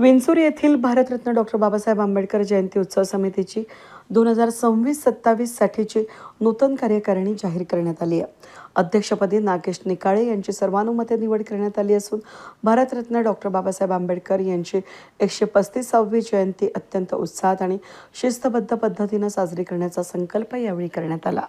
विंचूर येथील भारतरत्न डॉक्टर बाबासाहेब आंबेडकर जयंती उत्सव समितीची 2026-27 साठीची नूतन कार्यकारिणी जाहीर करण्यात आली आहे. अध्यक्षपदी नागेश निकाळे यांची सर्वानुमते निवड करण्यात आली असून भारतरत्न डॉक्टर बाबासाहेब आंबेडकर यांची 135वी जयंती अत्यंत उत्साहात आणि शिस्तबद्ध पद्धतीने साजरी करण्याचा संकल्प यावेळी करण्यात आला.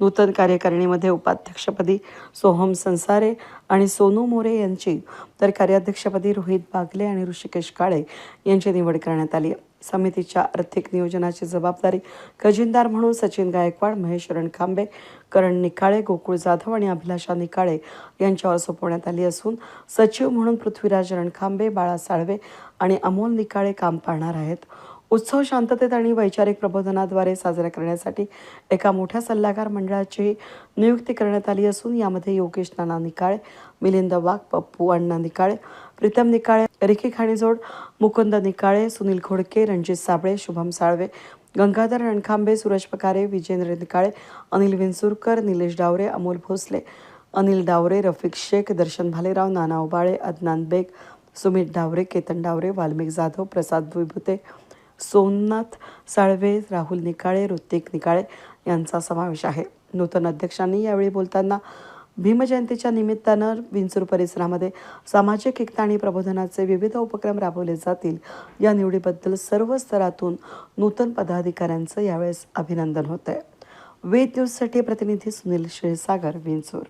नूतन कार्यकारिणीमध्ये उपाध्यक्षपदी सोहम संसारे आणि सोनू मोरे यांची, तर कार्याध्यक्षपदी रोहित बागले आणि ऋषिकेश काळे यांची निवड करण्यात आली. समितीच्या आर्थिक नियोजनाची जबाबदारी खजिनदार म्हणून सचिन गायकवाड, महेश रणखांबे, करण निकाळे, गोकुळ जाधव आणि अभिलाषा निकाळे यांच्यावर सोपवण्यात आली असून सचिव म्हणून पृथ्वीराज रणखांबे, बाळा साळवे आणि अमोल निकाळे काम पाहणार आहेत. उत्सव शांततेत आणि वैचारिक प्रबोधनाद्वारे साजरा करण्यासाठी एका मोठ्या सल्लागार मंडळाची नियुक्ती करण्यात आली असून यामध्ये योगेश नाना निकाळे, मिलिंद वाघ, पप्पू अण्णा निकाळे, प्रीतम निकाळे, रिकी खाणीजोड, मुकुंद निकाळे, सुनील घोडके, रणजित साबळे, शुभम साळवे, गंगाधर रणखांबे, सूरज पकारे, विजेंद्र निकाळे, अनिल विंचुरकर, निलेश डावरे, अमोल भोसले, अनिल डावरे, रफिक शेख, दर्शन भालेराव, नाना उबाळे, अदनान बेग, सुमित डावरे, केतन डावरे, वाल्मिक जाधव, प्रसाद विभुते, सोमनाथ साळवे, राहुल निकाळे, ऋतिक निकाळे यांचा समावेश आहे. नूतन अध्यक्षांनी यावेळी बोलताना भीमजयंतीच्या निमित्तानं विंचूर परिसरामध्ये सामाजिक एकता आणि प्रबोधनाचे विविध उपक्रम राबवले जातील या निवडीबद्दल सर्व स्तरातून नूतन पदाधिकाऱ्यांचं यावेळेस अभिनंदन होत आहे. वेद न्यूजसाठी प्रतिनिधी सुनील क्षीरसागर, विंचूर.